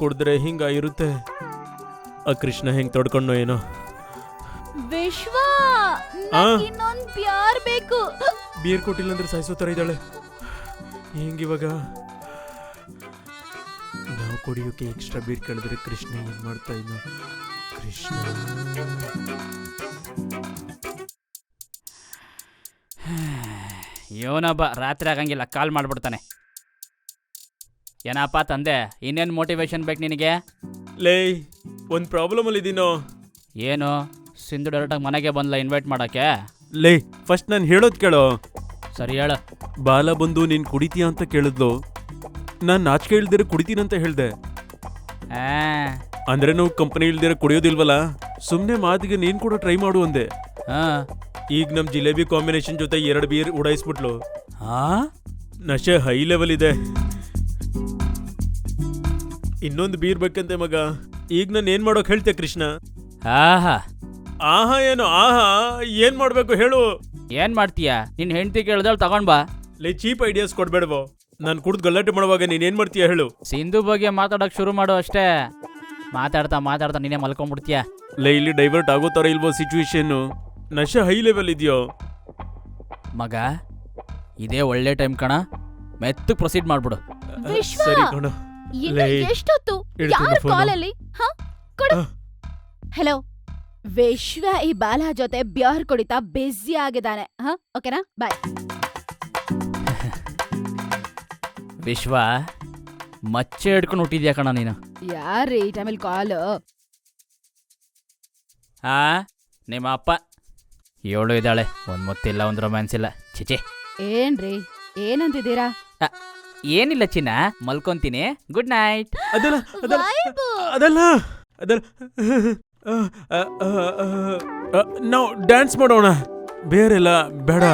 ಕುಡಿದ್ರೆ ಹಿಂಗಾಗಿರುತ್ತೆ. ಆ ಕೃಷ್ಣ ಹೆಂಗ್ ತೊಡ್ಕೊಂಡೋ ಏನೋ. ವಿಶ್ವ, ಆ? ಇನ್ನೊಂದ್ ಪ್ಯಾರ್ ಬೇಕು. ಬೀರ್ ಕೊಟ್ಟಿಲ್ಲ ಅಂದ್ರೆ ಸಾಯಿಸೋ ತರ ಇದ್ದಾಳೆ. ಹೆಂಗಿವಾಗ ನಾವು ಕುಡಿಯೋಕೆ ಎಕ್ಸ್ಟ್ರಾ ಬೀರ್ ಕೇಳಿದ್ರೆ ಕೃಷ್ಣ ಏನ್ ಮಾಡ್ತಾ ಇದ್ದ? ಕೃಷ್ಣ ಇವನೊಬ್ಬ ರಾತ್ರಿ ಆಗಂಗಿಲ್ಲ, ಕಾಲ್ ಮಾಡ್ಬಿಡ್ತಾನೆ. ಏನಪ್ಪ ತಂದೆ, ಇನ್ನೇನು ಮೋಟಿವೇಶನ್ ಬೇಕು ನಿನಗೆ? ಲೇ, ಒಂದ್ ಪ್ರಾಬ್ಲಮ್ ಅಲ್ಲಿ ಇದೀನೋ. ಏನು ಸಿಂಧು ಡೈರೆಕ್ಟಾಗಿ ಮನೆಗೆ ಬಂದ್ಲ ಇನ್ವೈಟ್ ಮಾಡೋಕ್ಕೆ? ಲೇ, ಫಸ್ಟ್ ನಾನು ಹೇಳೋದ್ ಕೇಳೋ. ಸರಿ ಹೇಳು. ಬಾಲ ಬಂದು ನೀನ್ ಕುಡಿತೀಯ ಅಂತ ಕೇಳಿದ್ಲು. ನಾನ್ ನಾಚಿಕೆ ಇಲ್ದಿರ ಕುಡಿತೀನಂತ ಹೇಳ್ದೆ. ಅಂದ್ರೆ ನಾವು ಕಂಪನಿ ಇಲ್ದಿರ ಕುಡಿಯೋದಿಲ್ವಲ್ಲ, ಸುಮ್ನೆ ಮಾತಿಗೆ ನೀನ್ ಕೂಡ ಟ್ರೈ ಮಾಡು ಅಂದೆ. ಈಗ ನಮ್ ಜಿಲೇಬಿ ಕಾಂಬಿನೇಷನ್ ಜೊತೆ 2 ಬೀರ್ ಉಡಾಯಿಸ್ಬಿಟ್ಲು. ನಶೆ ಹೈ ಲೆವೆಲ್ ಇದೆ. ಇನ್ನೊಂದು ಬೀರ್ ಬೇಕಂತೆ ಮಗ. ಈಗ ನಾನು ಏನ್ ಮಾಡೋಕ್ ಹೇಳ್ತೆ ಕೃಷ್ಣ? ಆಹಾ ಆಹಾ ಏನು ಆಹಾ? ಏನ್ ಮಾಡ್ಬೇಕು ಹೇಳು? ಏನ್ ಮಾಡ್ತೀಯ? ನಿನ್ ಹೆಂಡತಿ ಕೇಳಿದಳು ತಗೊಂಡ್ ಬಾ. ಲೇ, ಚೀಪ್ ಐಡಿಯಾಸ್ ಕೊಡ್ಬೇಡವೋ. ನಾನು ಕುಡ್ದು ಗಲಾಟೆ ಮಾಡುವಾಗ ನೀನ್ ಏನ್ ಮಾಡ್ತೀಯ ಹೇಳು? ಸಿಂಧು ಬಗ್ಗೆ ಮಾತಾಡಕ್ ಶುರು ಮಾಡು ಅಷ್ಟೇ. ಮಾತಾಡ್ತಾ ಮಾತಾಡ್ತಾ ನೀನೇ ಮಲ್ಕೊಂಡ್ಬಿಡ್ತೀಯ. ಲೇ, ಇಲ್ಲಿ ಡೈವರ್ಟ್ ಆಗೋ ತರ ಇಲ್ವೋ ಸಿಚುವೇಶನ್? ನಶೆ ಹೈ ಲೆವೆಲ್ ಇದೆಯೋ ಮಗ? ಇದೇ ಒಳ್ಳೆ ಟೈಮ್ ಕಣ, ಮೆತ್ತಗ್ ಪ್ರೊಸೀಡ್ ಮಾಡ್ಬಿಡು. ವಿಶ್ವ, ಸರಿ ಕಣ. ಇನ್ನು ಎಷ್ಟೊತ್ತು? ಇಡ್ತೀನಿ ಯಾರ ಫೋನು. ಕಾಲಲ್ಲಿ? ಕೊಡು. ಹೆಲೋ, ವಿಶ್ವ ಈ ಬಾಲ ಜೊತೆ ಬ್ಯಾರ್ ಕುಡಿತಾ ಬ್ಯುಸಿ ಆಗಿದ್ದಾನೆ. ಓಕೆನಾ? ಬಾಯ್. ವಿಶ್ವ, ಮಚ್ಚೆ ಹಿಡ್ಕೊಂಡು ಹುಟ್ಟಿದ್ಯಾ ಕಣ ನೀನು. ಯಾರ್ರೀ ಈ ಟೈಮಲ್ಲಿ ಕಾಲ್? ನಿಮ್ಮ ಅಪ್ಪ. ಏಳು ಇದ್ದಾಳೆ, ಒಂದ್ ಮುತ್ತಿಲ್ಲ, ಒಂದ್ ರೊಮ್ಯಾನ್ಸ್ ಇಲ್ಲ. ಚಿಚೆ, ಏನ್ರಿ ಏನಂತಿದ್ದೀರಾ? ಏನಿಲ್ಲ ಚಿನ್ನ, ಮಲ್ಕೊಂತೀನಿ. Good night. ಅದಲ್ಲ ಅದಲ್ಲ ವೈಬು. ಅದಲ್ಲ ಅದಲ್ಲ ನಾವು ಡ್ಯಾನ್ಸ್ ಮಾಡೋಣ, ಬೇರೆಲ್ಲ ಬೇಡ.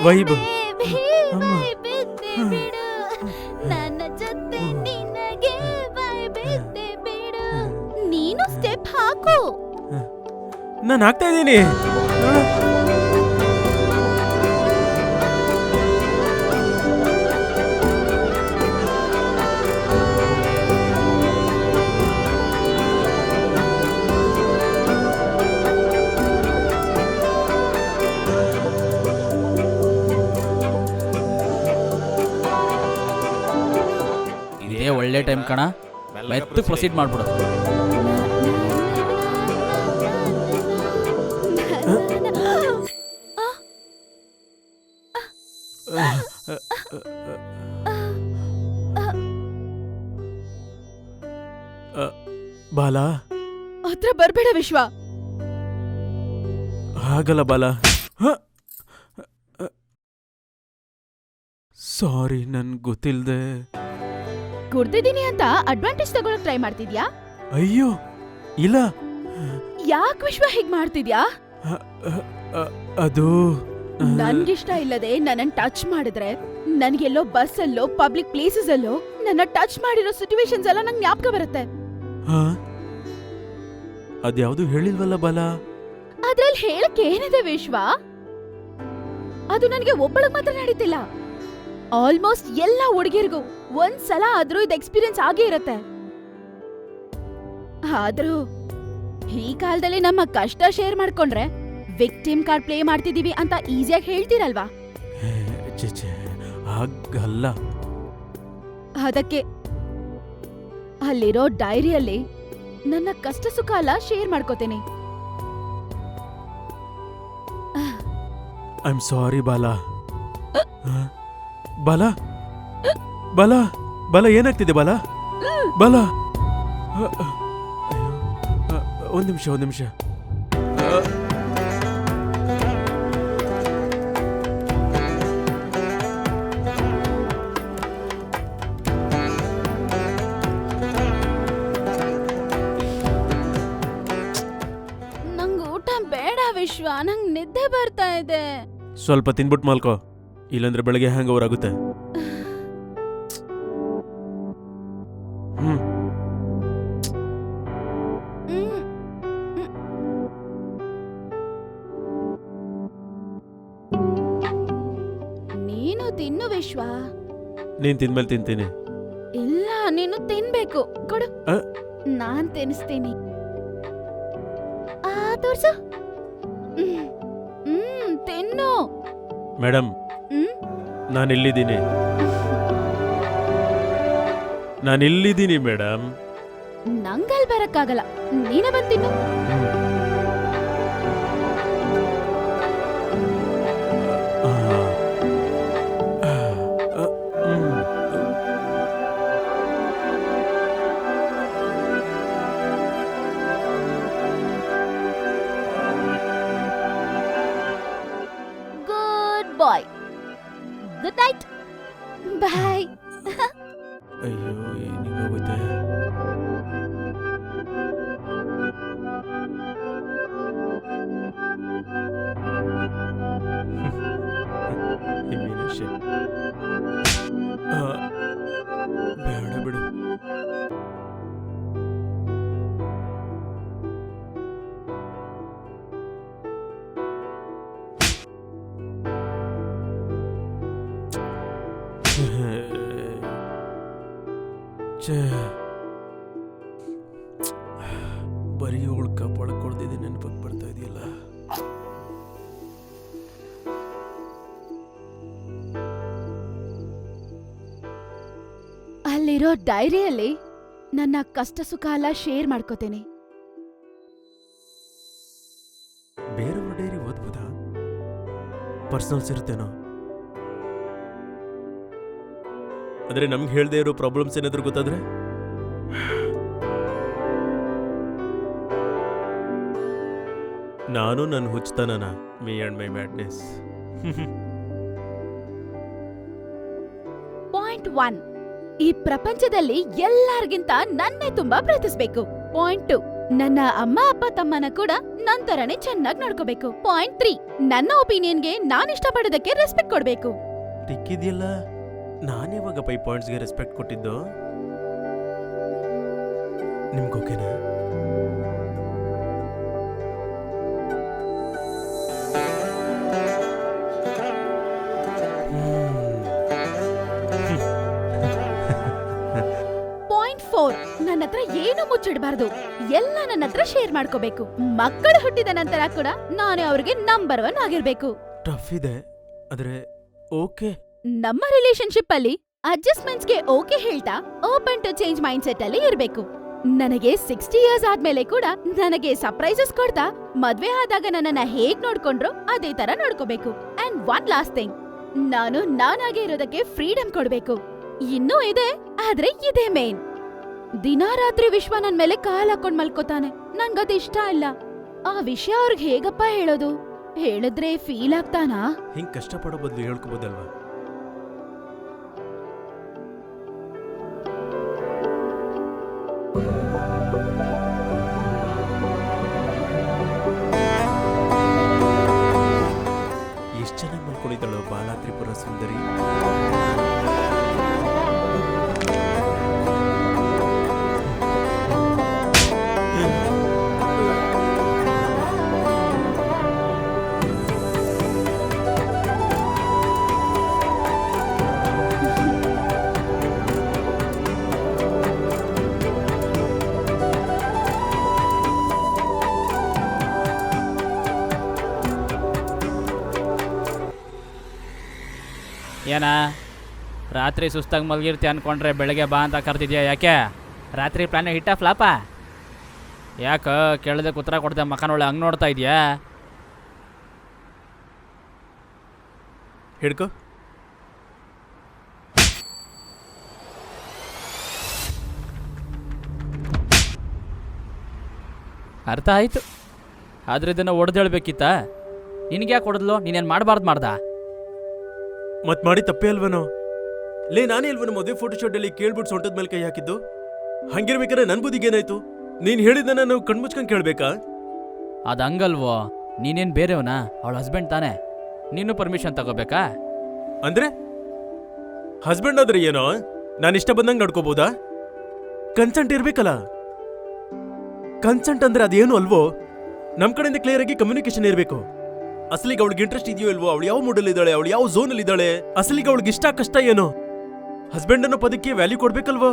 ವೈಬ್. ಅಮ್ಮ. ನನ್ನ ಜೊತೆ ನಿನಗೆ ವೈಬಿದ್ದೆ ಬಿಡು. ನೀನು ಸ್ಟೆಪ್ ಹಾಕು. ನಾನು ಹಾಕ್ತಾ ಇದ್ದೀನಿ. ಇದೇ ಒಳ್ಳೆ ಟೈಮ್ ಕಣ, ಮೆತ್ತಗ್ ಪ್ರೊಸೀಡ್ ಮಾಡ್ಬಿಡು. ಬಾಲ, ಹತ್ರ ಬರ್ಬೇಡ ವಿಶ್ವ. ಹಾಗಲ್ಲ ಬಾಲ. ಸಾರಿ, ನನ್ ಗೊತ್ತಿಲ್ದೆ. ಕುಡ್ದಿದ್ದೀನಿ ಅಂತ ಅಡ್ವಾಂಟೇಜ್ ತಗೊಳಕ್ ಟ್ರೈ ಮಾಡ್ತಿದ್ಯಾ? ಅಯ್ಯೋ ಇಲ್ಲ. ಯಾಕ್ ವಿಶ್ವ ಹೀಗ್ ಮಾಡ್ತಿದ್ಯಾ? ಅದು ನನ್ಗಿಷ್ಟ ಇಲ್ಲದೆ ನನ್ನ ಟಚ್ ಮಾಡಿದ್ರೆ, ನನ್ಗೆಲ್ಲೋ ಬಸ್ ಅಲ್ಲೋ ಪಬ್ಲಿಕ್ ಪ್ಲೇಸಸ್ ಅಲ್ಲೋ ನನ್ನ ಟಚ್ ಮಾಡಿರೋ ಸಿಚುವೇಶನ್ಸ್ ಎಲ್ಲ ನಂಗೆ ಜ್ಞಾಪಕ ಬರುತ್ತೆ. ಅದ್ಯಾವುದು ಹೇಳಿಲ್ವಲ್ಲ ಬಾಲ. ಅದ್ರಲ್ಲಿ ಹೇಳಕ್ ಏನಿದೆ ವಿಶ್ವ? ಅದು ನನಗೆ ಒಬ್ಬಳಿಗೆ ಮಾತ್ರ ನಡೀತಿಲ್ಲ, ಆಲ್ಮೋಸ್ಟ್ ಎಲ್ಲ ಹುಡುಗಿರ್ಗೂ ಒಂದ್ಸಲ ಆದ್ರೂ ಇದು ಎಕ್ಸ್ಪೀರಿಯನ್ಸ್ ಆಗೇ ಇರತ್ತೆ. ಆದ್ರೂ ಈ ಕಾಲದಲ್ಲಿ ನಮ್ಮ ಕಷ್ಟ ಶೇರ್ ಮಾಡ್ಕೊಂಡ್ರೆ ವಿಕ್ಟಿಮ್ ಕಾರ್ಡ್ ಪ್ಲೇ ಮಾಡ್ತಿದೀವಿ ಅಂತ ಈಸಿಯಾಗಿ ಹೇಳ್ತೀರಲ್ವಾ? ಹಾಗಲ್ಲ. ಅದಕ್ಕೆ ಅಲ್ಲಿರೋ ಡೈರಿಯಲ್ಲಿ ನನ್ನ ಕಷ್ಟ ಸುಖ ಎಲ್ಲ ಶೇರ್ ಮಾಡ್ಕೋತೀನಿ. ಐ ಆಮ್ ಸಾರಿ ಬಾಲ. ಬಾಲ ಬಾಲ ಬಾಲ, ಏನಾಗ್ತಿದೆ ಬಾಲ? ಬಾಲ, ಒಂದ್ ನಿಮಿಷ. ನಂಗ್ ಊಟ ಬೇಡ ವಿಶ್ವ, ನಂಗ್ ನಿದ್ದೆ ಬರ್ತಾ ಇದೆ. ಸ್ವಲ್ಪ ತಿನ್ಬಿಟ್ಟು ಮಲ್ಕೋ, ಇಲ್ಲಾಂದ್ರೆ ಬೆಳಗ್ಗೆ ಹ್ಯಾಂಗ್ ಓವರ್ ಆಗುತ್ತೆ. ನೀನು ತಿನ್ನು ವಿಶ್ವ. ನೀನ್ ತಿಂದ್ಮೇಲೆ ತಿಂತೀನಿ. ಇಲ್ಲ, ನೀನು ತಿನ್ಬೇಕು. ಕೊಡು. ನಾನ್ ತಿನ್ನಿಸ್ತೀನಿ. ತೋರ್ಸು. ತಿನ್ನು. ಮೇಡಮ್, ನಾನಿಲ್ಲಿದ್ದೀನಿ. ನಾನಿಲ್ಲಿದ್ದೀನಿ ಮೇಡಮ್. ನಂಗಲ್ ಬರಕ್ಕಾಗಲ್ಲ, ನೀನೇ ಬಂದ್ ತಿನ್ನು. Good bye. Good night. Bye. ಅಯ್ಯೋ, ಏನಿಗೋಗುತ್ತೆ? ಬೇಡ ಬಿಡು. ಬರೀ ಅವಳು ಕಾಪಾಡ್ಕೊಳ್ದಿದೆ ನೆನಪಕ್ಕೆ ಬರ್ತಾ ಇದೆಯಲ್ಲ. ಅಲ್ಲಿರೋ ಡೈರಿಯಲ್ಲಿ ನನ್ನ ಕಷ್ಟ ಸುಖ ಎಲ್ಲ ಶೇರ್ ಮಾಡ್ಕೋತೇನೆ. ಬೇರೆಯವ್ರ ಡೈರಿ ಓದ್ಬೋದಾ? ಪರ್ಸನಲ್ಸ್ ಇರುತ್ತೇನೋ? ಆದ್ರೆ ನಮ್ಗೆ ಹೇಳ್ದೇ ಇರೋ ಪ್ರಾಬ್ಲಮ್ಸ್ ಏನಾದ್ರು ಗೊತ್ತಾದ್ರೆ? ನಾನು ನನ್ನ ಹುಚ್ಚತನನ, me and my madness. Point 1, ಈ ಪ್ರಪಂಚದಲ್ಲಿ ಎಲ್ಲಾರ್ಗಿಂತ ನನ್ನೇ ತುಂಬಾ ಪ್ರೀತಿಸ್ಬೇಕು. ಪಾಯಿಂಟ್ 2, ನನ್ನ ಅಮ್ಮ ಅಪ್ಪ ತಮ್ಮನ ಕೂಡ ನನ್ ತರನೇ ಚೆನ್ನಾಗಿ ನೋಡ್ಕೋಬೇಕು. ಪಾಯಿಂಟ್ 3, ನನ್ನ ಒಪಿನಿಯನ್ಗೆ ನಾನ್ ಇಷ್ಟಪಡೋದಕ್ಕೆ ರೆಸ್ಪೆಕ್ಟ್ ಕೊಡ್ಬೇಕು. ತಿಕ್ಕಿದ್ಯಲ್ಲ, ನಾನಿವಾಗಪ್ಪ ಈ ಪಾಯಿಂಟ್ಸ್ಗೆ ರೆಸ್ಪೆಕ್ಟ್ ಕೊಟ್ಟಿದ್ದು? ನಿಮ್ಗೋಕೆನಾ? ಪಾಯಿಂಟ್ 4, ನನ್ನ ಹತ್ರ ಏನು ಮುಚ್ಚಿಡಬಾರ್ದು, ಎಲ್ಲ ನನ್ನ ಹತ್ರ ಶೇರ್ ಮಾಡ್ಕೋಬೇಕು. ಮಕ್ಕಳು ಹುಟ್ಟಿದ ನಂತರ ಕೂಡ ನಾನೇ ಅವ್ರಿಗೆ ನಂಬರ್ 1 ಆಗಿರ್ಬೇಕು. ಟಫ್ ಇದೆ, ಆದ್ರೆ ಓಕೆ. ನಮ್ಮ ರಿಲೇಶನ್ಶಿಪ್ ಅಲ್ಲಿ ಅಡ್ಜಸ್ಟ್ಮೆಂಟ್ಸ್ಗೆ ಓಕೆ ಹೇಳ್ತಾ open to change mind set ಅಲ್ಲಿ ಇರ್ಬೇಕು. ನನಗೆ 60 ಇಯರ್ಸ್ ಆದ್ಮೇಲೆ ಕೂಡ ನನಗೆ ಸರ್ಪ್ರೈಸಸ್ ಕೊಡ್ತಾ ಮದ್ವೆ ಆದಾಗ ನನ್ನನ್ನ ಹೇಗ್ ನೋಡ್ಕೊಂಡ್ರು ಅದೇ ತರ ನೋಡ್ಕೋಬೇಕು. ಅಂಡ್ ಒನ್ ಲಾಸ್ಟ್ ಥಿಂಗ್, ನಾನು ನಾನಾಗೆ ಇರೋದಕ್ಕೆ ಫ್ರೀಡಮ್ ಕೊಡ್ಬೇಕು. ಇನ್ನೂ ಇದೆ, ಆದ್ರೆ ಇದೇ ಮೇನ್. ದಿನಾ ರಾತ್ರಿ ವಿಶ್ವ ನನ್ ಮೇಲೆ ಕಾಲ್ ಹಾಕೊಂಡ್ ಮಲ್ಕೋತಾನೆ. ನನ್ಗದ್ ಇಷ್ಟ ಇಲ್ಲ. ಆ ವಿಷಯ ಅವ್ರಿಗೆ ಹೇಗಪ್ಪ ಹೇಳೋದು? ಹೇಳಿದ್ರೆ ಫೀಲ್ ಆಗ್ತಾನಾ? ಹಿಂಗ್ ಕಷ್ಟಪಡೋ ಬದಲು ಹೇಳ್ಕೋಬೋದಲ್ವಾ? ಎಷ್ಟು ಚೆನ್ನಾಗಿ ಮಲ್ಕೊಂಡಿದ್ದಾಳೋ ಬಾಲಾ ತ್ರಿಪುರ ಸುಂದರಿ. ಏನ ರಾತ್ರಿ ಸುಸ್ತಾಗಿ ಮಲಗಿರ್ತಿ ಅನ್ಕೊಂಡ್ರೆ ಬೆಳಗ್ಗೆ ಬಾ ಅಂತ ಕರ್ತಿದ್ಯಾ? ಯಾಕೆ ರಾತ್ರಿ ಪ್ಲಾನ್ ಹಿಟ್ಟ ಫ್ಲಾಪ? ಯಾಕೆ ಕೇಳದೆ ಉತ್ತರ ಕೊಡದೆ ಮಕ್ಕನೊಳ್ಳೆ ಹಂಗೆ ನೋಡ್ತಾ ಇದೆಯಾ? ಹಿಡ್ಕೋ. ಅರ್ಥ ಆಯಿತು. ಆದ್ರೆ ಇದನ್ನು ಒಡೆದೇಳ್ಬೇಕಿತ್ತ? ನಿನಗೆ ಯಾಕೆ ಹೊಡೆದ್ಲು? ನೀನೇನು ಮಾಡಬಾರ್ದು ಮಾಡ್ದ? ಮತ್ ಮಾಡಿ ತಪ್ಪೇ ಅಲ್ವನೋ? ಲೇ, ನಾನೇ ಅಲ್ವನ ಮದುವೆ ಫೋಟೋಶೂಟ್ ಅಲ್ಲಿ ಕೇಳ್ಬಿಟ್ಟು ಸೊಂಟದ ಮೇಲೆ ಕೈ ಹಾಕಿದ್ದು? ಹಂಗಿರ್ಬೇಕಾದ್ರೆ ನನ್ ಬುದ್ಧಿಗೆ ಏನಾಯ್ತು? ನೀನ್ ಹೇಳಿದ್ದನ್ನ ನಾವು ಕಣ್ಮುಚ್ಕೊಂಡ್ ಕೇಳ್ಬೇಕಾ? ಅದು ಹಂಗಲ್ವೋ, ನೀನೇನು ಬೇರೆಯವನಾ? ಅವಳ ಹಸ್ಬೆಂಡ್ ತಾನೆ, ನೀನು ಪರ್ಮಿಷನ್ ತಗೋಬೇಕಾ? ಅಂದ್ರೆ ಹಸ್ಬೆಂಡ್ ಆದ್ರೆ ಏನೋ ನಾನು ಇಷ್ಟ ಬಂದಂಗೆ ನಡ್ಕೋಬೋದಾ? ಕನ್ಸೆಂಟ್ ಇರ್ಬೇಕಲ್ಲ. ಕನ್ಸೆಂಟ್ ಅಂದ್ರೆ ಅದೇನು ಅಲ್ವೋ? ನಮ್ ಕಡೆಯಿಂದ ಕ್ಲಿಯರ್ ಆಗಿ ಕಮ್ಯುನಿಕೇಶನ್ ಇರಬೇಕು. ಅಸಲಿಗೆ ಅವಳಿಗೆ ಇಂಟ್ರೆಸ್ಟ್ ಇದೆಯೋ ಇಲ್ವೋ, ಅವಳು ಯಾವ ಮೂಡಲ್ಲಿ ಇದ್ದಾಳೆ, ಅವಳು ಯಾವ ಝೋನ್ ಅಲ್ಲಿ ಇದ್ದಾಳೆ, ಅಸಲಿಗೆ ಅವಳಿಗೆ ಇಷ್ಟ ಕಷ್ಟ ಏನು, ಹಸ್ಬೆಂಡ್ ಅನ್ನೋ ಪದಕ್ಕೆ ವ್ಯಾಲ್ಯೂ ಕೊಡ್ಬೇಕಲ್ವೋ?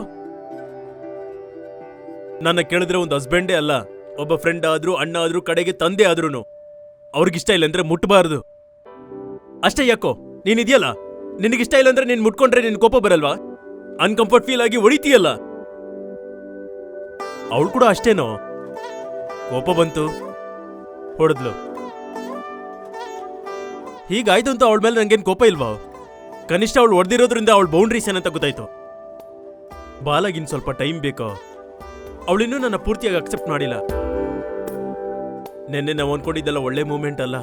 ನನ್ನ ಕೇಳಿದ್ರೆ ಒಂದು ಹಸ್ಬೆಂಡೇ ಅಲ್ಲ, ಒಬ್ಬ ಫ್ರೆಂಡ್ ಆದ್ರೂ, ಅಣ್ಣ ಆದ್ರೂ, ಕಡೆಗೆ ತಂದೆ ಆದ್ರೂನು ಅವ್ರಿಗಿಷ್ಟ ಇಲ್ಲ ಅಂದ್ರೆ ಮುಟ್ಬಾರ್ದು. ಅಷ್ಟೇ. ಯಾಕೋ ನೀನಿದ್ಯಲ್ಲ, ನಿನಗಿಷ್ಟ ಇಲ್ಲ ಅಂದ್ರೆ ನೀನ್ ಮುಟ್ಕೊಂಡ್ರೆ ನಿನ್ ಕೋಪ ಬರಲ್ವಾ? ಅನ್ಕಂಫರ್ಟ್ ಫೀಲ್ ಆಗಿ ಹೊಡಿತೀಯಲ್ಲ. ಅವಳು ಕೂಡ ಅಷ್ಟೇನೋ, ಕೋಪ ಬಂತು, ಹೊಡೆದ್ಲು. ಹೀಗಾಯ್ತು ಅಂತ ಅವಳ ಮೇಲೆ ನಂಗೇನು ಕೋಪ ಇಲ್ವಾ? ಕನಿಷ್ಠ ಅವಳು ಹೊಡೆದಿರೋದ್ರಿಂದ ಅವಳ ಬೌಂಡ್ರೀಸ್ ಏನಂತ ಗೊತ್ತಾಯ್ತು. ಬಾಲಾಗಿನ್ ಸ್ವಲ್ಪ ಟೈಮ್ ಬೇಕೋ. ಅವಳಿನ್ನೂ ನನ್ನ ಪೂರ್ತಿಯಾಗಿ ಅಕ್ಸೆಪ್ಟ್ ಮಾಡಿಲ್ಲ. ನೆನ್ನೆ ನಾವು ಅನ್ಕೊಂಡಿದ್ದೆಲ್ಲ ಒಳ್ಳೆ ಮೂಮೆಂಟ್ ಅಲ್ಲ,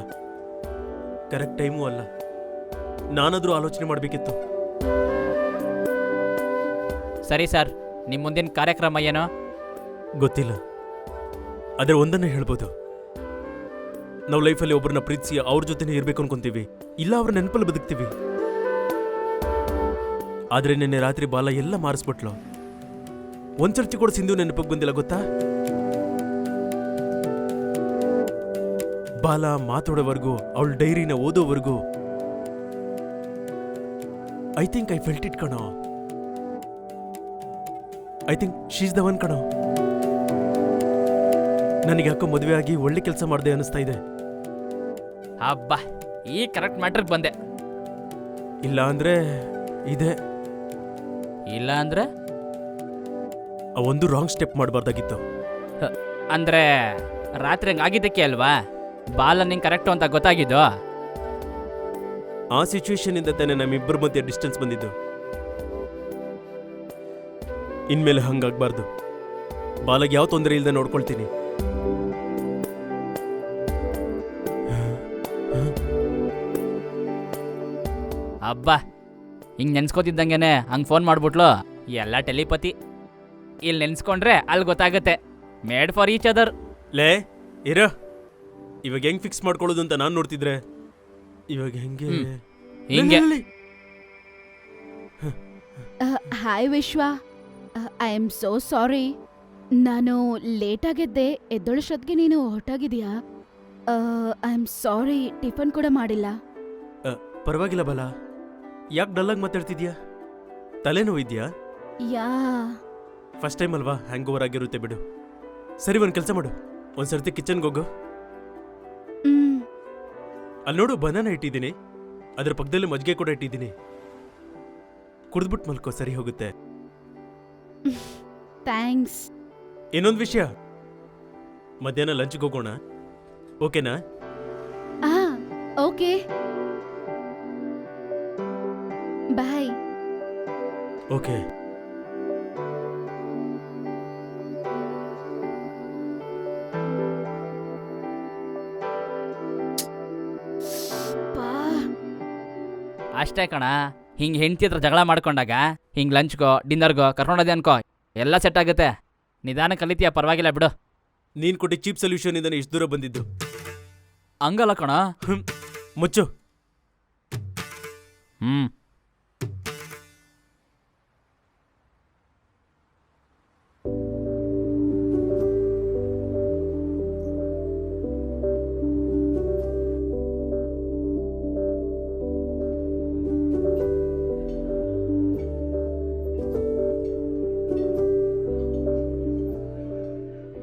ಕರೆಕ್ಟ್ ಟೈಮೂ ಅಲ್ಲ. ನಾನಾದ್ರೂ ಆಲೋಚನೆ ಮಾಡಬೇಕಿತ್ತು. ಸರಿ ಸರ್, ನಿಮ್ಮ ಮುಂದಿನ ಕಾರ್ಯಕ್ರಮ ಏನೋ? ಗೊತ್ತಿಲ್ಲ, ಆದ್ರೆ ಒಂದನ್ನೇ ಹೇಳ್ಬೋದು, ನಾವು ಲೈಫಲ್ಲಿ ಒಬ್ಬರನ್ನ ಪ್ರೀತಿಸಿ ಅವ್ರ ಜೊತೆನೇ ಇರ್ಬೇಕು ಅನ್ಕೊಂತೀವಿ, ಇಲ್ಲ ಅವ್ರ ನೆನಪಲ್ಲಿ ಬದುಕ್ತೀವಿ. ಆದ್ರೆ ನಿನ್ನೆ ರಾತ್ರಿ ಬಾಲ ಎಲ್ಲ ಮಾರಿಸ್ಬಿಟ್ಲು. ಒಂದ್ ಸರ್ತಿ ಕೂಡ ಸಿಂಧು ನೆನಪಿಗೆ ಬಂದಿಲ್ಲ ಗೊತ್ತಾ? ಬಾಲ ಮಾತಾಡೋವರೆಗೂ, ಅವಳ ಡೈರಿನ ಓದೋವರೆಗೂ I think I felt it ಕಣೋ. I think she's the one ಕಣೋ. ನನಗೆ ಯಾಕೋ ಮದುವೆ ಆಗಿ ಒಳ್ಳೆ ಕೆಲಸ ಮಾಡಿದೆ ಅನಿಸ್ತಾ ಇದೆ. ಅಬ್ಬಾ, ಈ ಕರೆಕ್ಟ್ ಮ್ಯಾಟ್ರಿಗೆ ಬಂದೆ. ಇಲ್ಲ ಅಂದ್ರೆ ಇದೆ, ಇಲ್ಲ ಅಂದ್ರೆ ಆ ಒಂದು ರಾಂಗ್ ಸ್ಟೆಪ್ ಮಾಡಬಾರ್ದಾಗಿತ್ತು. ಅಂದ್ರೆ ರಾತ್ರಿ ಹಂಗಾಗಿದ್ದಕ್ಕೆ ಅಲ್ವಾ ಬಾಲ ನಿಂಗೆ ಕರೆಕ್ಟು ಅಂತ ಗೊತ್ತಾಗಿದ್ದು? ಆ ಸಿಚುವೇಶನ್ ಇಂದ ತಾನೇ ನಮ್ಮಿಬ್ಬರ ಮಧ್ಯೆ ಡಿಸ್ಟೆನ್ಸ್ ಬಂದಿದ್ದು. ಇನ್ಮೇಲೆ ಹಂಗಾಗ್ಬಾರ್ದು. ಬಾಲಗೆ ಯಾವ ತೊಂದರೆ ಇಲ್ಲದೆ ನೋಡ್ಕೊಳ್ತೀನಿ. ಅಬ್ಬಾ, ಹಿಂಗೆ ನೆನ್ಸ್ಕೋತಿದ್ದಂಗೆನೆ ಹಂಗೆ ಫೋನ್ ಮಾಡ್ಬಿಟ್ಲು. ಎಲ್ಲ ಟೆಲಿಪತಿ. ಇಲ್ಲಿ ನೆನ್ಸ್ಕೊಂಡ್ರೆ ಅಲ್ಲಿ ಗೊತ್ತಾಗುತ್ತೆ. Made for each other. ಲೇ ಇರ, ಇವಾಗ ಹೆಂಗ್ ಫಿಕ್ಸ್ ಮಾಡ್ಕೊಳ್ಳೋದು ಅಂತ ನಾನು ನೋಡ್ತಿದ್ರೆ, ಇವಾಗ ಹೆಂಗೆ ಹಿಂಗೆ ಹಾಯ್ ವಿಶ್ವ, ಐ ಆಮ್ ಸೋ ಸಾರಿ. ನಾನು ಲೇಟಾಗೆದ್ದೆ, ಎದ್ದೊಳಷ್ಟೊತ್ತಿಗೆ ನೀನು ಹೊರಟಾಗಿದೆಯಾ? ಐ ಆಮ್ ಸಾರಿ, ಟಿಫನ್ ಕೂಡ ಮಾಡಿಲ್ಲ. ಪರವಾಗಿಲ್ಲ ಬಾಲ, ಯಾಕೆ ಡಲ್ಲಾಗಿ ಮಾತಾಡ್ತಿದ್ಯಾ? ತಲೆನೋವಿದ್ಯಾ? ಯಾ, ಫಸ್ಟ್ ಟೈಮ್ ಅಲ್ವಾ, ಹ್ಯಾಂಗ್ ಓವರ್ ಆಗಿರುತ್ತೆ ಬಿಡು. ಸರಿ, ಒಂದು ಕೆಲಸ ಮಾಡು, ಒಂದ್ಸರ್ತಿ ಕಿಚನ್ಗೆ ಹೋಗು. ಅಲ್ಲಿ ನೋಡು, ಬನಾನ ಇಟ್ಟಿದ್ದೀನಿ, ಅದ್ರ ಪಕ್ಕದಲ್ಲಿ ಮಜ್ಜಿಗೆ ಕೂಡ ಇಟ್ಟಿದ್ದೀನಿ. ಕುಡಿದ್ಬಿಟ್ಟು ಮಲ್ಕೋ, ಸರಿ ಹೋಗುತ್ತೆ. ಥ್ಯಾಂಕ್ಸ್. ಇನ್ನೊಂದು ವಿಷಯ, ಮಧ್ಯಾಹ್ನ ಲಂಚ್ಗೆ ಹೋಗೋಣ, ಓಕೆನಾ? ಓಕೆ, ಬಾಯ್. ಓಕೆ. ಅಷ್ಟೇ ಕಣ. ಹಿಂಗೆ ಹೆಂಡತಿ ಹತ್ರ ಜಗಳ ಮಾಡ್ಕೊಂಡಾಗ ಹಿಂಗೆ ಲಂಚ್ಗೋ ಡಿನ್ನರ್ಗೋ ಕರ್ಕೊಂಡೋದೆ ಅನ್ಕೋ, ಎಲ್ಲ ಸೆಟ್ ಆಗುತ್ತೆ. ನಿಧಾನ ಕಲಿತೀಯ, ಪರವಾಗಿಲ್ಲ ಬಿಡು. ನೀನ್ ಕೊಟ್ಟಿ ಚೀಪ್ ಸೊಲ್ಯೂಷನ್ ಇಂದಾನೆ ಇಷ್ಟು ದೂರ ಬಂದಿದ್ದು. ಹಂಗಲ್ಲ ಕಣ. ಮುಚ್ಚು.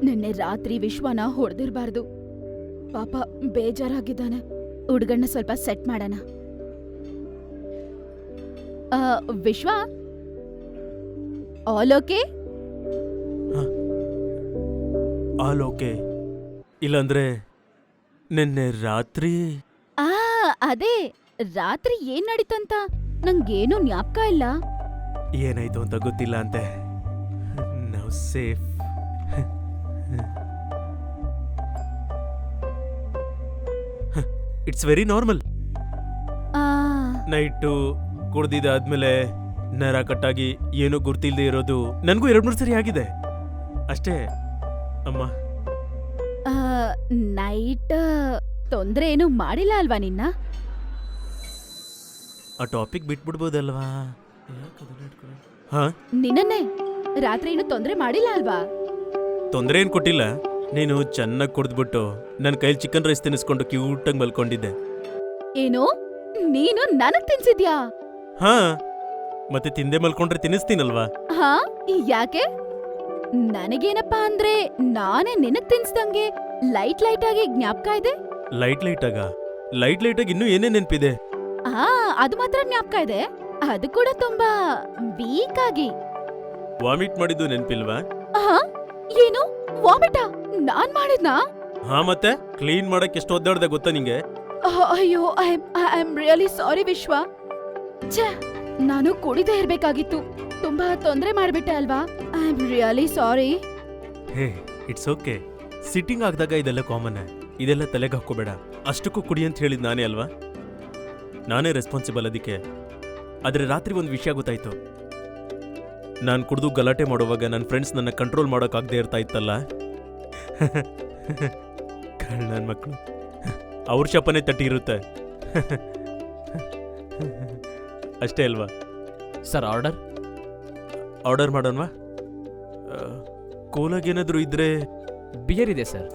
ನಿನ್ನೆ ರಾತ್ರಿ ವಿಶ್ವನ ಹೊಡೆದಿರ್ಬಾರ್ದು. ಪಾಪ ಬೇಜಾರಾಗಿದ್ದಾನೆ. ಹುಡ್ಗಣ್ಣ ಸ್ವಲ್ಪ ಸೆಟ್ ಮಾಡೋಣ. ವಿಶ್ವ, ಆಲ್ ಓಕೆ? All okay. ಇಲ್ಲಾಂದ್ರೆ ನಿನ್ನೆ ರಾತ್ರಿ ಅದೇ ರಾತ್ರಿ ಏನ್ ನಡೀತಂತ ನಂಗೇನು ಜ್ಞಾಪಕ ಇಲ್ಲ. ಏನಾಯ್ತು ಅಂತ ಗೊತ್ತಿಲ್ಲ ಅಂತೆ. ನಾವು safe. It's very normal. Night ಕುಡ್ದಿದ್ದಾದ್ಮೇಲೆ ನರ ಕಟ್ಟಾಗಿ ಏನೂ ಗುರ್ತಿಲ್ದೆ ಇರೋದು ನನಗೂ 2-3 ಸರಿ ಆಗಿದೆ ಅಷ್ಟೇ ಅಮ್ಮ. ನೈಟ್ ತೊಂದ್ರೆ ಏನು ಮಾಡಿಲ್ಲ ಅಲ್ವಾ ನಿನ್ನ? ಆ ಟಾಪಿಕ್ ಬಿಟ್ಬಿಡ್ಬೋದಲ್ವಾ? ಹಾ, ನಿನ್ನನ್ನೇ ರಾತ್ರಿ ಏನು ತೊಂದ್ರೆ ಮಾಡಿಲ್ಲ ಅಲ್ವಾ? ತೊಂದರೆ ಏನ್ ಕೊಟ್ಟಿಲ್ಲ. ನೀನು ಚೆನ್ನಾಗಿ ಕುಡ್ದ್ಬಿಟ್ಟು ನನ್ನ ಕೈಲಿ ಚಿಕನ್ ರೈಸ್ ತಿನ್ನಿಸ್ಕೊಂಡು ಕ್ಯೂಟಾಗಿ ಮಲ್ಕೊಂಡಿದ್ದೆ. ಏನು, ನೀನು ನನಗ್ ತಿನ್ಸಿದ್ಯಾ? ಹಾ, ಮತ್ತೆ ತಿಂದೆ ಮಲ್ಕೊಂಡ್ರೆ ತಿನ್ನಿಸ್ತೀನಲ್ವಾ? ಹಾ, ಯಾಕೆ? ನನಗೇನಪ್ಪಾ ಅಂದ್ರೆ ನಾನೇ ನಿನಗ್ ತಿನ್ಸ್ದಂಗೆ ಲೈಟ್ ಆಗಿ ಜ್ಞಾಪಕ ಇದೆ. ಲೈಟ್ ಆಗಿ ಇನ್ನೂ ಏನೇ ನೆನ್ಪಿದೆ? ಹಾ, ಅದು ಮಾತ್ರ ಜ್ಞಾಪಕ ಇದೆ. ಅದು ಕೂಡ ತುಂಬಾ ವೀಕ್ ಆಗಿ. ವಾಮಿಟ್ ಮಾಡಿದ್ದು ನೆನ್ಪಿಲ್ವಾ? ಆಹಾ, ಏನು ವಾಮಿಟ ನಾನ್ ಮಾಡಿದ್ನಾ? ಹಾ, ಮತ್ತೆ ಕ್ಲೀನ್ ಮಾಡಕ್ ಎಷ್ಟು ಒದ್ದಾಡ್ದೆ ಗೊತ್ತಾ ನಿಂಗೆ? ಅಯ್ಯೋ, ಐ ಆಮ್ ರಿಯಲಿ ಸಾರಿ ವಿಶ್ವ. ಛೇ, ನಾನು ಕುಡಿದೇ ಇರ್ಬೇಕಾಗಿತ್ತು. ತುಂಬಾ ತೊಂದ್ರೆ ಮಾಡ್ಬಿಟ್ಟೆ ಅಲ್ವಾ? I am really sorry. Hey, it's okay. Sitting ಆಗ್ದಾಗ ಇದೆಲ್ಲ ಕಾಮನ್. ಇದೆಲ್ಲ ತಲೆಗೆ ಹಾಕೋಬೇಡ. ಅಷ್ಟಕ್ಕೂ ಕುಡಿ ಅಂತ ಹೇಳಿದ್ ನಾನೇ ಅಲ್ವಾ? ನಾನೇ ರೆಸ್ಪಾನ್ಸಿಬಲ್ ಅದಕ್ಕೆ. ಆದ್ರೆ ರಾತ್ರಿ ಒಂದು ವಿಷಯ ಗೊತ್ತಾಯ್ತು. ನಾನು ಕುಡಿದು ಗಲಾಟೆ ಮಾಡುವಾಗ ನನ್ನ ಫ್ರೆಂಡ್ಸ್ ನನ್ನ ಕಂಟ್ರೋಲ್ ಮಾಡೋಕ್ಕಾಗದೆ ಇರ್ತಾ ಇತ್ತಲ್ಲ. ನನ್ನ ಮಕ್ಕಳು ಅವ್ರ ಶಪನೆ ತಟ್ಟಿರುತ್ತೆ. ಅಷ್ಟೇ ಅಲ್ವಾ? Sir, order ಮಾಡೋಣವಾ? ಕೋಲಾಗೇನಾದ್ರೂ ಇದ್ರೆ? ಬಿಯರ್ ಇದೆ ಸರ್.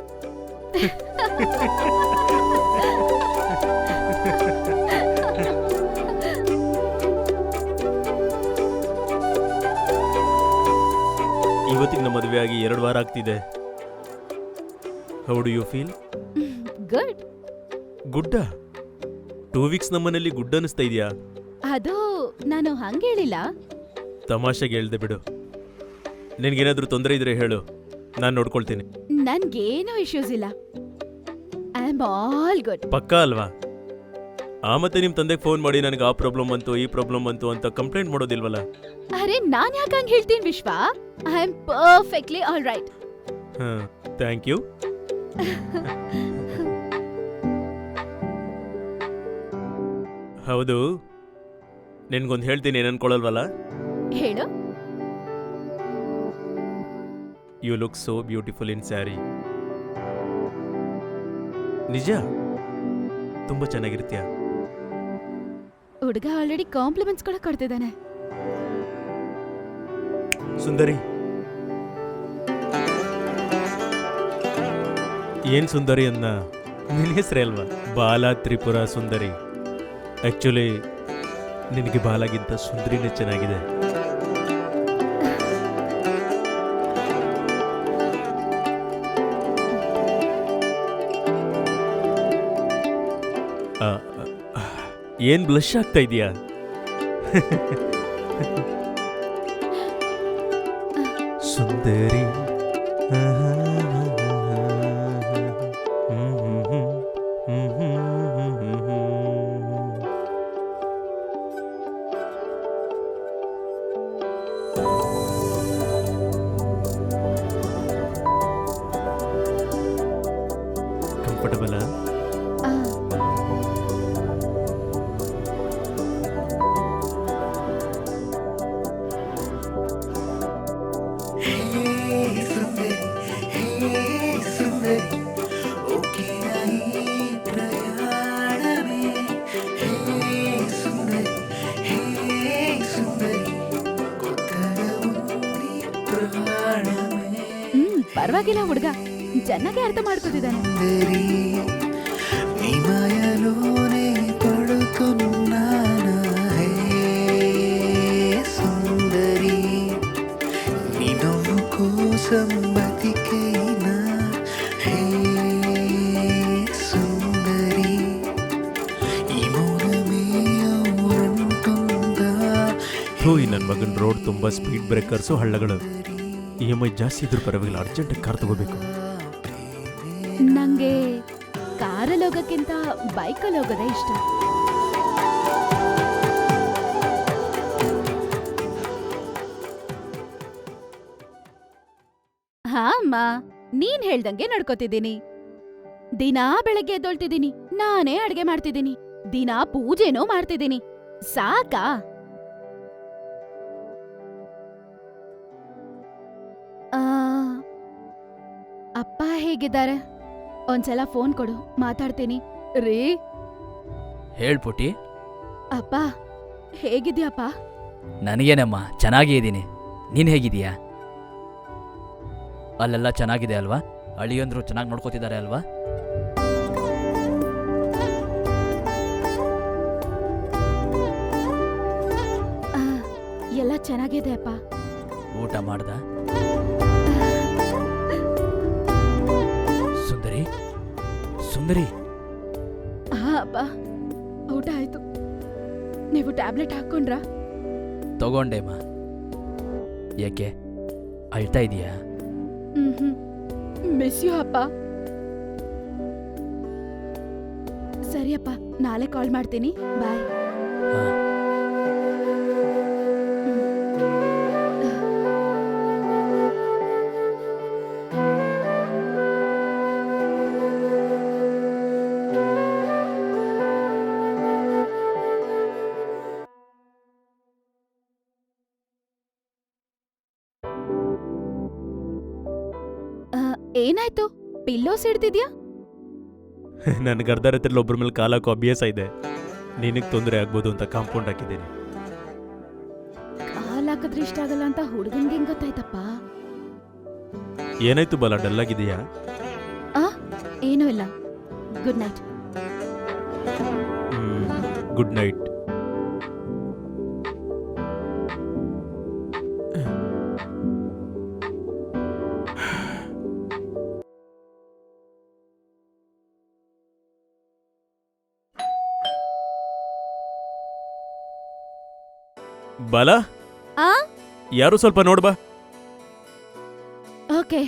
ಇವತ್ತಿಗೆ ನಮ್ಮ ಮದುವೆ ಆಗಿ 2 ವಾರ ಆಗ್ತಿದೆ. How do you feel? Good. ಗುಡ್ಡ? 2 ವೀಕ್ಸ್ ನಮ್ಮನೇಲಿ ಗುಡ್ ಅನಿಸ್ತಾ ಇದೆಯಾ? ಅದು ನಾನು ಹಂಗೇಳಿಲ್ಲ. ತಮಾಷೆಗೆ ಹೇಳ್ದೆ ಬಿಡು. ನಿನ್ಗೇನಾದ್ರೂ ತೊಂದರೆ ಇದ್ರೆ ಹೇಳು, ನಾನು ನೋಡ್ಕೊಳ್ತೀನಿ. ನನ್ಗೇನು ಇಶ್ಯೂಸ್ ಇಲ್ಲ. I am all good. ಪಕ್ಕಾ ಅಲ್ವಾ? ಮತ್ತೆ ನಿಮ್ ತಂದೆಗೆ ಫೋನ್ ಮಾಡಿ ನನಗೆ ಆ ಪ್ರಾಬ್ಲಮ್ ಬಂತು, ಈ ಪ್ರಾಬ್ಲಮ್ ಬಂತು ಅಂತ ಕಂಪ್ಲೇಂಟ್ ಮಾಡೋದಿಲ್ವಲ್ಲ? ಅರೆ, ನಾನ್ ಯಾಕೆ ಹಂಗ್ ಹೇಳ್ತೀನಿ Vishwa? I am perfectly all right. Thank you. ಹೌದು, ನಿನ್ಗೊಂದು ಹೇಳ್ತೀನಿ, ಏನು ಅನ್ಕೊಳಲ್ವಲ್ಲ? ಹೇಳು. You look so beautiful in sari. ನಿಜ, ತುಂಬಾ ಚೆನ್ನಾಗಿರ್ತೀಯ. ಹುಡುಗ ಆಲ್ರೆಡಿ ಕಾಂಪ್ಲಿಮೆಂಟ್ಸ್ ಕೂಡ ಕೊಡ್ತಿದ್ದಾನೆ. ಸುಂದರಿ. ಏನ್ ಸುಂದರಿ ಅನ್ನ? ನಿನ್ನ ಹೆಸರೇ ಅಲ್ವಾ? ಬಾಲ ತ್ರಿಪುರ ಸುಂದರಿ. ಆಕ್ಚುಲಿ ನಿನಗೆ ಬಾಲಾಗಿಂತ ಸುಂದರಿನೇ ಚೆನ್ನಾಗಿದೆ. ಏನ್ ಬ್ಲಶ್ ಆಗ್ತಾ ಇದೀಯಾ? ಸುಂದರಿ. ಕಂಫರ್ಟಬಲ್? ಪರವಾಗಿಲ್ಲ, ಹುಡುಗ ಚೆನ್ನಾಗಿ ಅರ್ಥ ಮಾಡ್ಕೊತಿದ್ದಾನೆ. ಈ ನನ್ನ ಮಗನ್ ರೋಡ್ ತುಂಬಾ ಸ್ಪೀಡ್ ಬ್ರೇಕರ್ಸು, ಹಳ್ಳಗಳು. EMI ಜಾಸ್ತಿ ಇದ್ರೂ ಪರವಾಗಿಲ್ಲ, ಅರ್ಜೆಂಟ್ ಕಾರ್ ತಗೋಬೇಕು. ನಂಗೆ ಕಾರಲ್ಲಿ ಹೋಗಕ್ಕಿಂತ ಬೈಕಲ್ಲಿ ಹೋಗೋದೇ ಇಷ್ಟ. ಹಾ ಅಮ್ಮ, ನೀನ್ ಹೇಳ್ದಂಗೆ ನಡ್ಕೋತಿದ್ದೀನಿ. ದಿನಾ ಬೆಳಗ್ಗೆ ಎದ್ದೊಳ್ತಿದ್ದೀನಿ, ನಾನೇ ಅಡ್ಗೆ ಮಾಡ್ತಿದ್ದೀನಿ, ದಿನಾ ಪೂಜೆನೂ ಮಾಡ್ತಿದ್ದೀನಿ. ಸಾಕಾ? ಅಪ್ಪ ಹೇಗಿದ್ದಾರೆ? ಒಂದ್ಸಲ ಫೋನ್ ಕೊಡು, ಮಾತಾಡ್ತೀನಿ. ರೀ, ಹೇಳ್ಪುಟಿ. ಅಪ್ಪ ಹೇಗಿದ್ಯಪ್ಪ? ನನಗೇನಮ್ಮ, ಚೆನ್ನಾಗೇ ಇದ್ದೀನಿ. ನೀನು ಹೇಗಿದೀಯಾ? ಅಲ್ಲೆಲ್ಲ ಚೆನ್ನಾಗಿದೆ ಅಲ್ವಾ? ಅಳಿಯಂದ್ರು ಚೆನ್ನಾಗಿ ನೋಡ್ಕೋತಿದ್ದಾರೆ ಅಲ್ವಾ? ಎಲ್ಲ ಚೆನ್ನಾಗಿದೆ ಅಪ್ಪ. ಊಟ ಮಾಡ್ದ? ಸುಂದರಿ, ಹಾ ಅಪ್ಪ, ಊಟ ಆಯ್ತು. ನೀವು ಟ್ಯಾಬ್ಲೆಟ್ ಹಾಕೊಂಡ್ರಾ? ತಗೊಂಡೆಮ್ಮ. ಯಾಕೆ ಅಳ್ತಾ ಇದೀಯಾ? ಮಿಸ್ ಯು ಅಪ್ಪ. ಸರಿ ಅಪ್ಪ, ನಾಳೆ ಕಾಲ್ ಮಾಡ್ತೀನಿ. ಬಾಯ್. ಹಾ. ಏನಾಯ್ತು? ಪಿಲ್ಲೋಸ್ ಹಿಡ್ದಿದ್ಯಾ? ನನಗೆ ಅರ್ಧ ರಾತ್ರಿ ಒಬ್ಬರ ಮೇಲೆ ಕಾಲಾಕೋ ಅಭ್ಯಾಸ ಇದೆ. ನಿನಗೆ ತೊಂದರೆ ಆಗ್ಬೋದು ಅಂತ ಕಾಂಪೌಂಡ್ ಹಾಕಿದ್ದೀನಿ. ಕಾಲ್ ಹಾಕಿದ್ರೆ ಇಷ್ಟ ಆಗಲ್ಲ ಅಂತ ಹುಡುಗನ್ಗೆ ಹೆಂಗ್ ಗೊತ್ತಾಯ್ತಪ್ಪ? ಏನಾಯ್ತು ಬಾಲ, ಡಲ್ ಆಗಿದೆಯಾ? ಏನೂ ಇಲ್ಲ. Good night. Good night. ಬಾಲ, ಆ ಯಾರು ಸ್ವಲ್ಪ ನೋಡ್ಬಾ. ಓಕೆ.